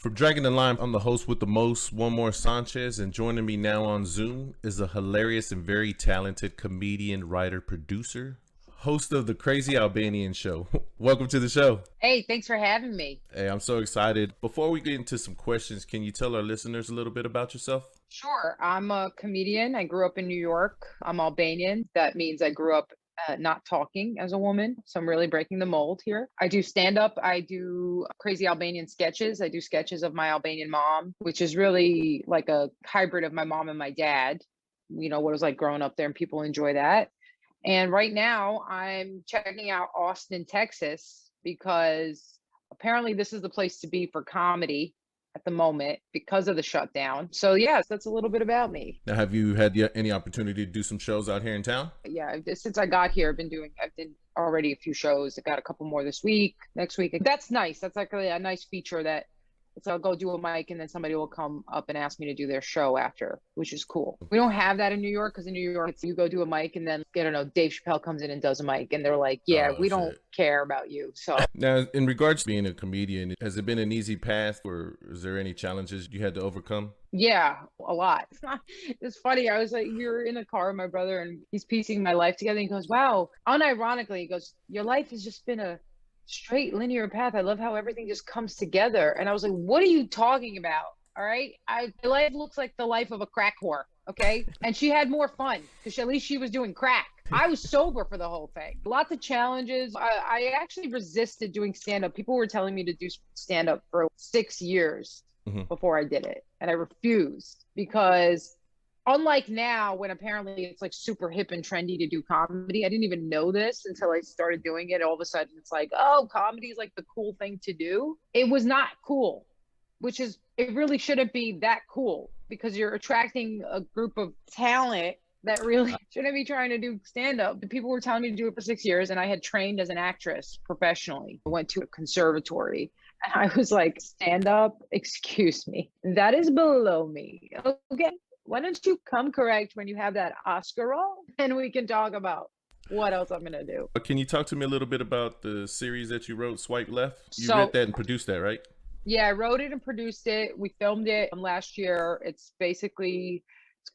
From Dragging the Line, I'm the host with the most, One More Sanchez, and joining me now on Zoom is a hilarious and very talented comedian, writer, producer, host of the Crazy Albanian show. Welcome to the show. Hey, thanks for having me. Hey, I'm so excited. Before we get into some questions, can you tell our listeners a little bit about yourself? Sure. I'm a comedian. I grew up in New York. I'm Albanian. That means I grew up not talking as a woman. So I'm really breaking the mold here. I do stand up. I do Crazy Albanian sketches. I do sketches of my Albanian mom, which is really like a hybrid of my mom and my dad. You know, what it was like growing up there, and people enjoy that. And right now I'm checking out Austin, Texas, because apparently this is the place to be for comedy at the moment because of the shutdown. So yes, that's a little bit about me. Now, have you had any opportunity to do some shows out here in town? Yeah, since I got here, I've did already a few shows. I got a couple more this week, next week. That's nice. That's like a nice feature that I'll go do a mic and then somebody will come up and ask me to do their show after, which is cool. We don't have that in New York, because in New York, you go do a mic and then, I don't know, Dave Chappelle comes in and does a mic and they're like, yeah, we don't care about you. So now, in regards to being a comedian, has it been an easy path, or is there any challenges you had to overcome? Yeah, a lot. It's funny. I was like, we were in a car with my brother and he's piecing my life together. And he goes, wow, unironically, he goes, your life has just been a straight linear path. I love how everything just comes together. And I was like, what are you talking about? All right. My life looks like the life of a crack whore. Okay. And she had more fun because at least she was doing crack. I was sober for the whole thing. Lots of challenges. I actually resisted doing stand-up. People were telling me to do stand-up for 6 years before I did it. And I refused, because unlike now, when apparently it's like super hip and trendy to do comedy, I didn't even know this until I started doing it. All of a sudden, it's like, oh, comedy is like the cool thing to do. It was not cool, it really shouldn't be that cool, because you're attracting a group of talent that really shouldn't be trying to do stand-up. The people were telling me to do it for 6 years, and I had trained as an actress professionally. I went to a conservatory. And I was like, stand-up? Excuse me. That is below me. Okay. Why don't you come correct when you have that Oscar role, and we can talk about what else I'm going to do. Can you talk to me a little bit about the series that you wrote, Swipe Left? You wrote that and produced that, right? Yeah, I wrote it and produced it. We filmed it last year. It's going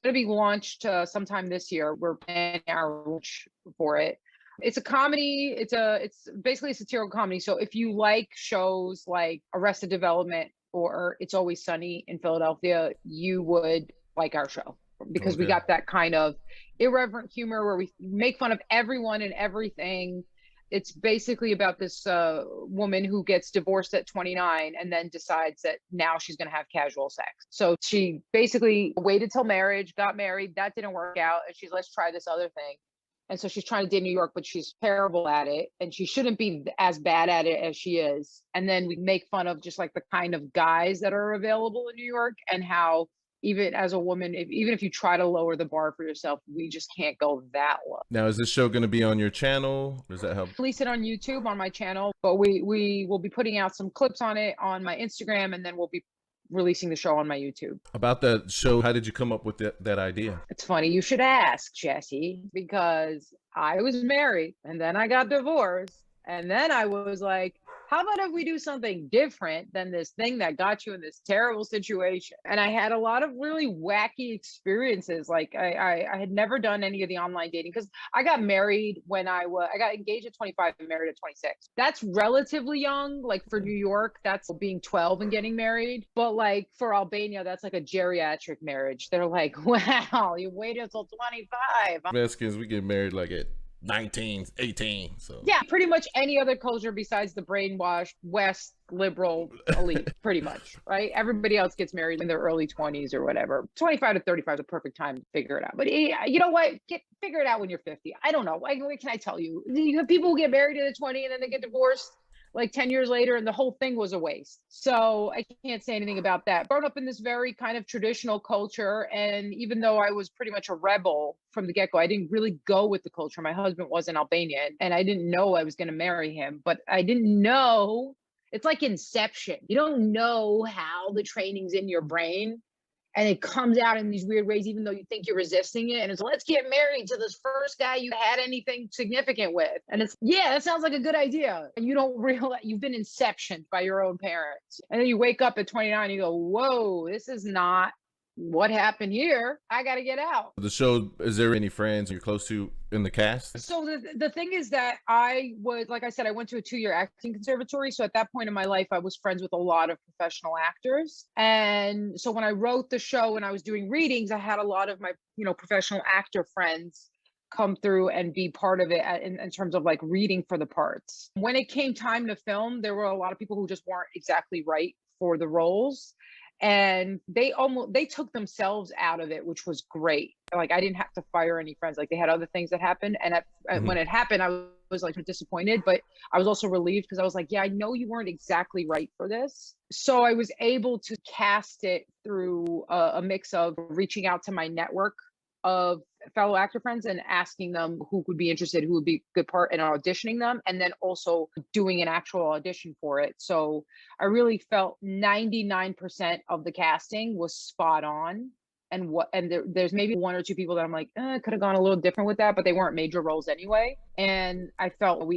to be launched sometime this year. We're planning our launch for it. It's a comedy. It's basically a satirical comedy. So if you like shows like Arrested Development or It's Always Sunny in Philadelphia, you would like our show, because we got that kind of irreverent humor where we make fun of everyone and everything. It's basically about this woman who gets divorced at 29 and then decides that now she's going to have casual sex. So she basically waited till marriage, got married. That didn't work out. And she's, let's try this other thing. And so she's trying to date New York, but she's terrible at it. And she shouldn't be as bad at it as she is. And then we make fun of just like the kind of guys that are available in New York, and how even as a woman, even if you try to lower the bar for yourself, we just can't go that low. Now, is this show going to be on your channel? Does that help? Release it on YouTube on my channel, but we will be putting out some clips on it on my Instagram, and then we'll be releasing the show on my YouTube. About that show, how did you come up with that idea? It's funny you should ask, Jesse, because I was married and then I got divorced. And then I was like, how about if we do something different than this thing that got you in this terrible situation? And I had a lot of really wacky experiences. Like I had never done any of the online dating, because I got married when I got engaged at 25 and married at 26. That's relatively young. Like for New York, that's being 12 and getting married. But like for Albania, that's like a geriatric marriage. They're like, wow, you waited until 25. Mexicans, we get married like at 19, 18. So yeah, pretty much any other culture besides the brainwashed West liberal elite, pretty much, right? Everybody else gets married in their early 20s or whatever. 25 to 35 is a perfect time to figure it out. But you know what? Figure it out when you're 50. I don't know. What can I tell you? You have people who get married at 20 and then they get divorced like 10 years later, and the whole thing was a waste. So I can't say anything about that. Grown up in this very kind of traditional culture, and even though I was pretty much a rebel from the get-go, I didn't really go with the culture. My husband was an Albanian, and I didn't know I was going to marry him, but I didn't know. It's like Inception. You don't know how the training's in your brain and it comes out in these weird ways, even though you think you're resisting it. And it's, let's get married to this first guy you had anything significant with. And it's, yeah, that sounds like a good idea. And you don't realize you've been inceptioned by your own parents. And then you wake up at 29 and you go, whoa, this is not what happened here. I got to get out. The show, is there any friends you're close to in the cast? So the thing is that I was, like I said, I went to a 2-year acting conservatory. So at that point in my life, I was friends with a lot of professional actors. And so when I wrote the show and I was doing readings, I had a lot of my, professional actor friends come through and be part of it in terms of like reading for the parts. When it came time to film, there were a lot of people who just weren't exactly right for the roles. And they took themselves out of it, which was great. Like, I didn't have to fire any friends. Like, they had other things that happened. And when it happened, I was like disappointed, but I was also relieved because I was like, yeah, I know you weren't exactly right for this. So I was able to cast it through a mix of reaching out to my network of fellow actor friends and asking them who would be interested, who would be a good part, and auditioning them, and then also doing an actual audition for it. So I really felt 99% of the casting was spot on. And there's maybe 1 or 2 people that I'm like, could have gone a little different with that, but they weren't major roles anyway. And I felt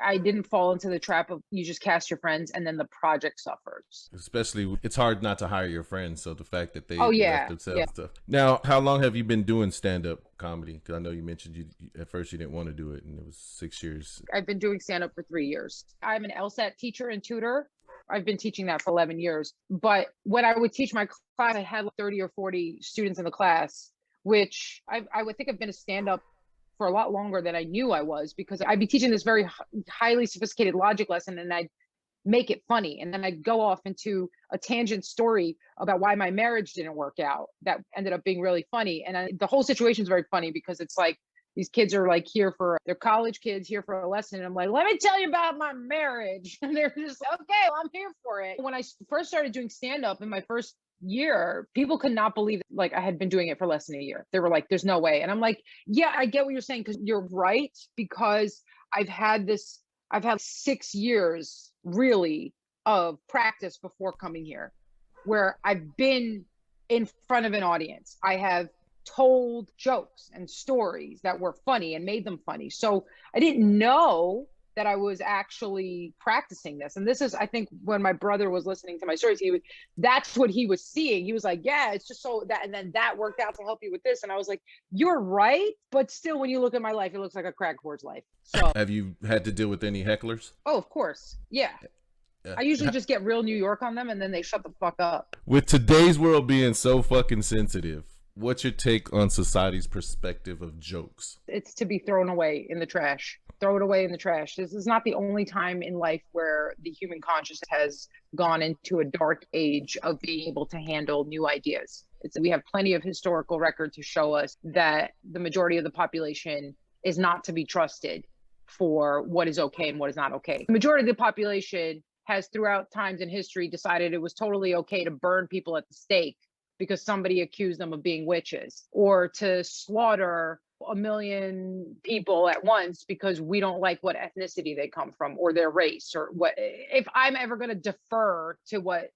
I didn't fall into the trap of you just cast your friends and then the project suffers. Especially, it's hard not to hire your friends. So the fact that they left themselves stuff. Now, how long have you been doing stand-up comedy? Because I know you mentioned you at first you didn't want to do it, and it was 6 years. I've been doing stand-up for 3 years. I'm an LSAT teacher and tutor. I've been teaching that for 11 years. But when I would teach my class, I had 30 or 40 students in the class, which I would think I've been a stand-up for a lot longer than I knew I was, because I'd be teaching this very highly sophisticated logic lesson and I'd make it funny. And then I'd go off into a tangent story about why my marriage didn't work out. That ended up being really funny. And the whole situation is very funny because it's like, these kids are like they're college kids here for a lesson. And I'm like, let me tell you about my marriage. And they're just, okay, well, I'm here for it. When I first started doing stand-up in my first year, people could not believe like I had been doing it for less than a year. They were like, there's no way. And I'm like, yeah, I get what you're saying, because you're right, because I've had 6 years really of practice before coming here, where I've been in front of an audience. I have told jokes and stories that were funny and made them funny. So I didn't know that I was actually practicing this. And this is, I think, when my brother was listening to my stories, that's what he was seeing. He was like, yeah, it's just so that, and then that worked out to help you with this. And I was like, you're right. But still, when you look at my life, it looks like a crack whore's life. So have you had to deal with any hecklers? Oh, of course. Yeah. I usually just get real New York on them and then they shut the fuck up. With today's world being so fucking sensitive, what's your take on society's perspective of jokes? It's to be thrown away in the trash. Throw it away in the trash. This is not the only time in life where the human consciousness has gone into a dark age of being able to handle new ideas. We have plenty of historical record to show us that the majority of the population is not to be trusted for what is okay and what is not okay. The majority of the population has throughout times in history decided it was totally okay to burn people at the stake because somebody accused them of being witches, or to slaughter 1 million people at once because we don't like what ethnicity they come from or their race or what. If I'm ever going to defer to what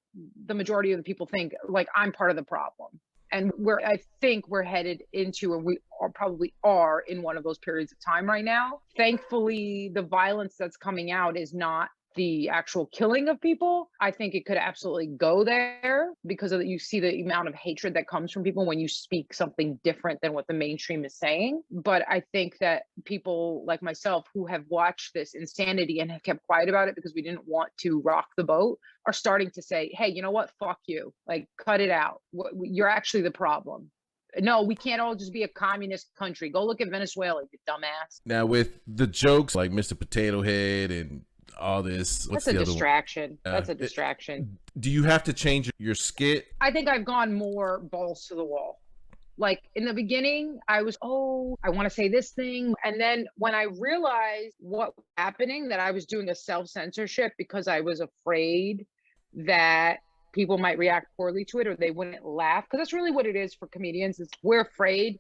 the majority of the people think, like, I'm part of the problem. And I think we're headed into, and we probably are in one of those periods of time right now. Thankfully, the violence that's coming out is not the actual killing of people. I think it could absolutely go there because you see the amount of hatred that comes from people when you speak something different than what the mainstream is saying. But I think that people like myself who have watched this insanity and have kept quiet about it because we didn't want to rock the boat are starting to say, hey, you know what? Fuck you. Like, cut it out. You're actually the problem. No, we can't all just be a communist country. Go look at Venezuela, you dumbass. Now, with the jokes like Mr. Potato Head and all this, that's a distraction. That's a distraction. Do you have to change your skit? I think I've gone more balls to the wall. Like, in the beginning, I was, I want to say this thing. And then when I realized what was happening, that I was doing a self-censorship because I was afraid that people might react poorly to it or they wouldn't laugh. Because that's really what it is for comedians. We're afraid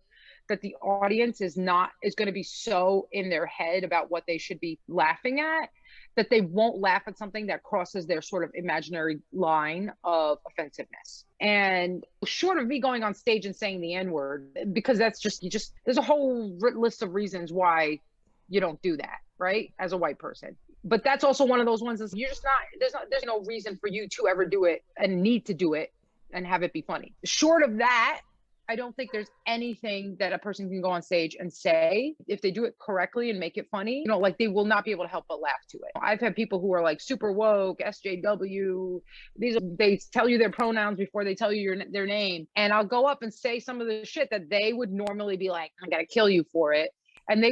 that the audience is going to be so in their head about what they should be laughing at that they won't laugh at something that crosses their sort of imaginary line of offensiveness. And short of me going on stage and saying the N-word, because that's just, there's a whole list of reasons why you don't do that, right? As a white person. But that's also one of those ones that's, you're just not, there's no reason for you to ever do it and need to do it and have it be funny. Short of that, I don't think there's anything that a person can go on stage and say, if they do it correctly and make it funny, you know, like they will not be able to help but laugh to it. I've had people who are like super woke, SJW, they tell you their pronouns before they tell you their name. And I'll go up and say some of the shit that they would normally be like, I gotta kill you for it. And they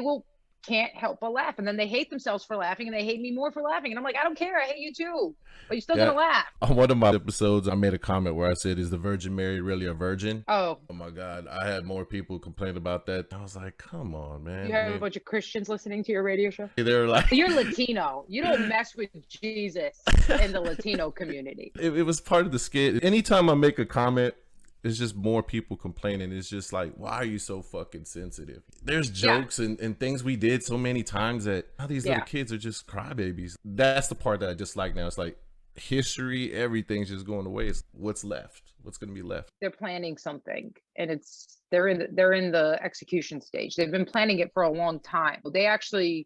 can't help but laugh. And then they hate themselves for laughing and they hate me more for laughing. And I'm like, I don't care. I hate you too. But you're still gonna laugh. On one of my episodes, I made a comment where I said, is the Virgin Mary really a virgin? Oh my God. I had more people complain about that. I was like, come on, man. You have a bunch of Christians listening to your radio show? They're like, you're Latino. You don't mess with Jesus in the Latino community. It was part of the skit. Anytime I make a comment, it's just more people complaining. It's just like, why are you so fucking sensitive? There's jokes and things we did so many times that now these little kids are just crybabies. That's the part that I dislike now. It's like history, everything's just going away. It's what's left. What's going to be left? They're planning something, and they're in the execution stage. They've been planning it for a long time. They actually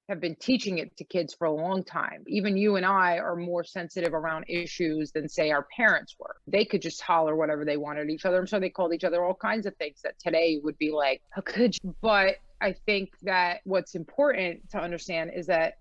have been teaching it to kids for a long time. Even you and I are more sensitive around issues than, say, our parents were. They could just holler whatever they wanted at each other. So they called each other all kinds of things that today would be like, how could you? But I think that what's important to understand is that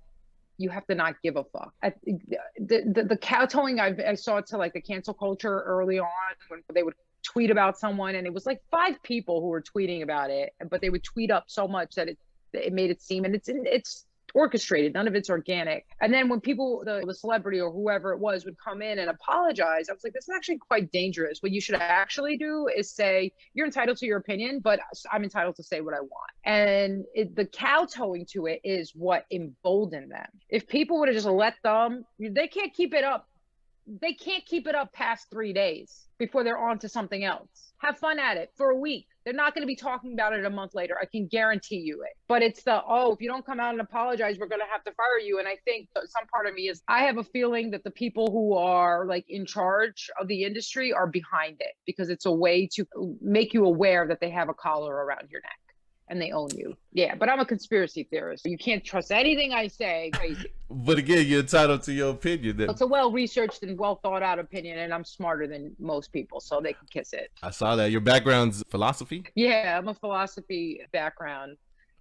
you have to not give a fuck. The kowtowing I saw to like the cancel culture early on when they would tweet about someone, and it was like 5 people who were tweeting about it, but they would tweet up so much that it made it seem, and it's orchestrated, none of it's organic. And then when people, the celebrity or whoever it was, would come in and apologize, I was like, this is actually quite dangerous. What you should actually do is say, you're entitled to your opinion, but I'm entitled to say what I want. And the kowtowing to it is what emboldened them. If people would have just let them, they can't keep it up. They can't keep it up past 3 days before they're on to something else. Have fun at it for a week. They're not going to be talking about it a month later. I can guarantee you it. But it's if you don't come out and apologize, we're going to have to fire you. And I think some part of me is, I have a feeling that the people who are like in charge of the industry are behind it, because it's a way to make you aware that they have a collar around your neck and they own you. Yeah, but I'm a conspiracy theorist. You can't trust anything I say. Crazy. But again, you're entitled to your opinion. It's a well-researched and well-thought-out opinion, and I'm smarter than most people, so they can kiss it. I saw that. Your background's philosophy? Yeah, I'm a philosophy background.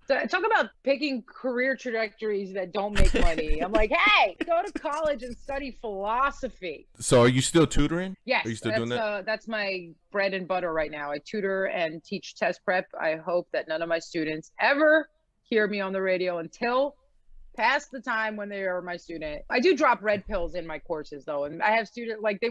So talk about picking career trajectories that don't make money. I'm like, hey, go to college and study philosophy. So are you still tutoring? Yes. Are you still doing that? That's my bread and butter right now. I tutor and teach test prep. I hope that none of my students ever hear me on the radio until past the time when they are my student. I do drop red pills in my courses though. And I have students like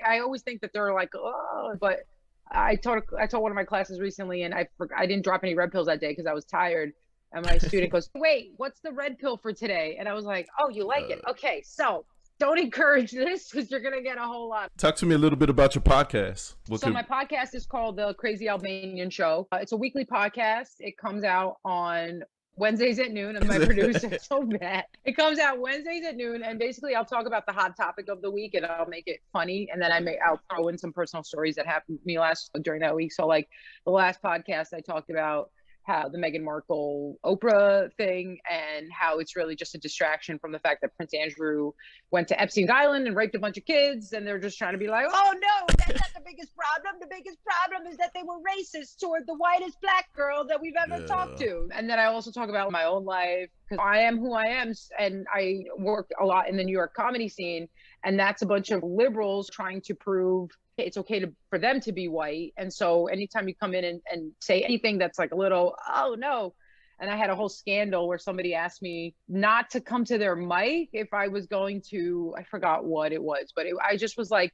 I always think that they're like, oh, but I taught one of my classes recently, and I didn't drop any red pills that day because I was tired. And my student goes, wait, what's the red pill for today? And I was like, oh, you like it? Okay, so don't encourage this because you're going to get a whole lot. Talk to me a little bit about your podcast. My podcast is called The Crazy Albanian Show. It's a weekly podcast. It comes out on Wednesdays at noon, and my producer is so bad. It comes out Wednesdays at noon, and basically I'll talk about the hot topic of the week, and I'll make it funny, and then I'll throw in some personal stories that happened to me during that week. So like the last podcast, I talked about how the Meghan Markle Oprah thing, and how it's really just a distraction from the fact that Prince Andrew went to Epstein's Island and raped a bunch of kids, and they're just trying to be like, oh no, that's not the biggest problem. The biggest problem is that they were racist toward the whitest black girl that we've ever talked to. And then I also talk about my own life, because I am who I am, and I work a lot in the New York comedy scene, and that's a bunch of liberals trying to prove it's okay for them to be white. And so anytime you come in and say anything that's like a little, oh no. And I had a whole scandal where somebody asked me not to come to their mic if I was going to, I forgot what it was, but I just was like,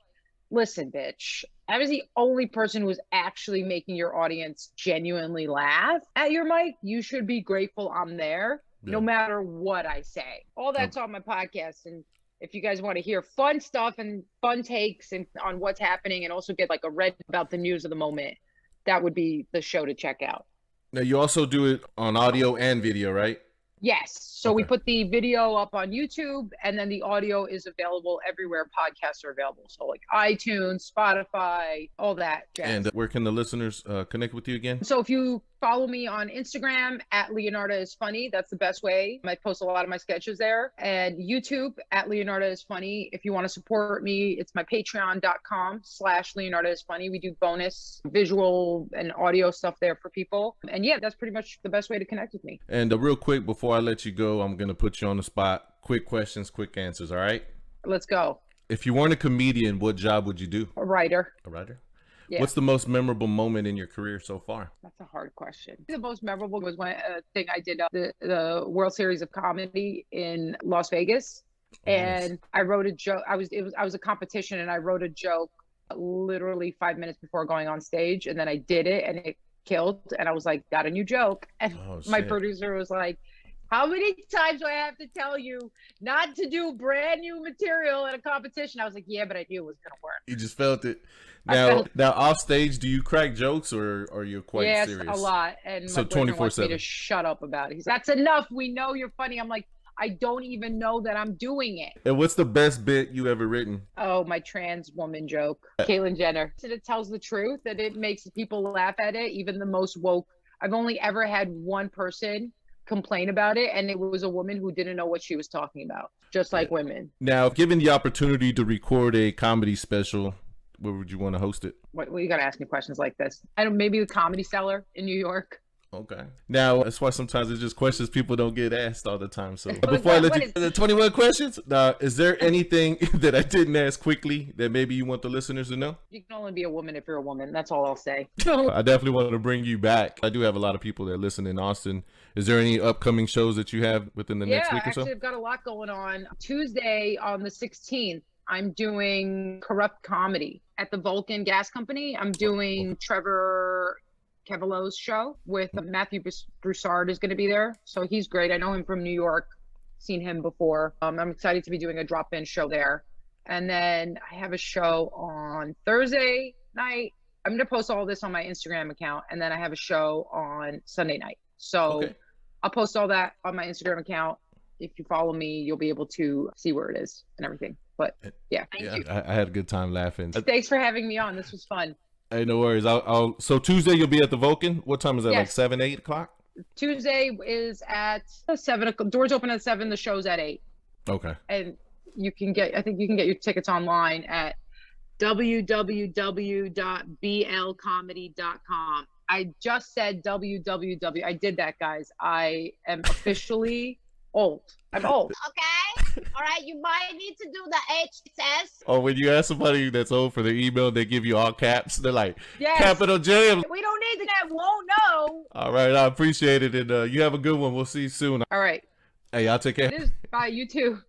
listen, bitch, I was the only person who was actually making your audience genuinely laugh at your mic. You should be grateful I'm there, no matter what I say. All that's on my podcast. And if you guys want to hear fun stuff and fun takes and on what's happening, and also get like a read about the news of the moment, that would be the show to check out. Now you also do it on audio and video, right? Yes. So we Okay. put the video up on YouTube, and then the audio is available everywhere podcasts are available. So like iTunes, Spotify, all that jazz. And where can the listeners connect with you again? So if you follow me on Instagram at Leonarda is Funny, that's the best way. I post a lot of my sketches there. And YouTube at Leonarda is Funny. If you want to support me, it's my patreon.com/Leonarda is Funny. We do bonus visual and audio stuff there for people. And yeah, that's pretty much the best way to connect with me. And real quick, before I let you go, I'm going to put you on the spot. Quick questions, quick answers, all right? Let's go. If you weren't a comedian, what job would you do? A writer. A writer? Yeah. What's the most memorable moment in your career so far? That's a hard question. The most memorable was when thing I did the World Series of Comedy in Las Vegas, and I wrote a joke. I was a competition, and I wrote a joke literally 5 minutes before going on stage, and then I did it, and it killed. And I was like, got a new joke, and my producer was like, how many times do I have to tell you not to do brand new material at a competition? I was like, yeah, but I knew it was gonna work. You just felt it. Now off stage, do you crack jokes or are you quite serious? Yes, a lot. And so my boyfriend wants me 24/7. to shut up about it. He's like, that's enough. We know you're funny. I'm like, I don't even know that I'm doing it. And what's the best bit you ever written? Oh, my trans woman joke. Caitlyn Jenner. It tells the truth, that it makes people laugh at it, even the most woke. I've only ever had one person complain about it, and it was a woman who didn't know what she was talking about, just like women. Now, given the opportunity to record a comedy special, where would you want to host it? Well, you got to ask me questions like this. I don't. Maybe the Comedy Cellar in New York. Okay. Now, that's why sometimes it's just questions people don't get asked all the time. So before I let you, the 21 questions, now, is there anything that I didn't ask quickly that maybe you want the listeners to know? You can only be a woman if you're a woman. That's all I'll say. I definitely want to bring you back. I do have a lot of people that listen in Austin. Is there any upcoming shows that you have within the next week or so? Yeah, actually, I've got a lot going on. Tuesday on the 16th, I'm doing Corrupt Comedy at the Vulcan Gas Company. I'm doing Trevor Kevelo's show with Matthew Broussard is going to be there. So he's great. I know him from New York, seen him before. I'm excited to be doing a drop-in show there. And then I have a show on Thursday night. I'm going to post all this on my Instagram account. And then I have a show on Sunday night. So I'll post all that on my Instagram account. If you follow me, you'll be able to see where it is and everything. But yeah, thank you. I had a good time laughing. Thanks for having me on. This was fun. Hey, no worries. So Tuesday you'll be at the Vulcan. What time is that? Like 7, 8 o'clock? Tuesday is at 7 o'clock. Doors open at 7. The show's at 8. Okay. And I think you can get your tickets online at www.blcomedy.com. I just said www. I did that, guys. I am officially old. I'm old. Okay. All right. You might need to do the HSS. Or when you ask somebody that's old for their email, they give you all caps. They're like, capital J. We don't need that. Won't know. All right. I appreciate it. And you have a good one. We'll see you soon. All right. Hey, y'all take care. Bye. You too.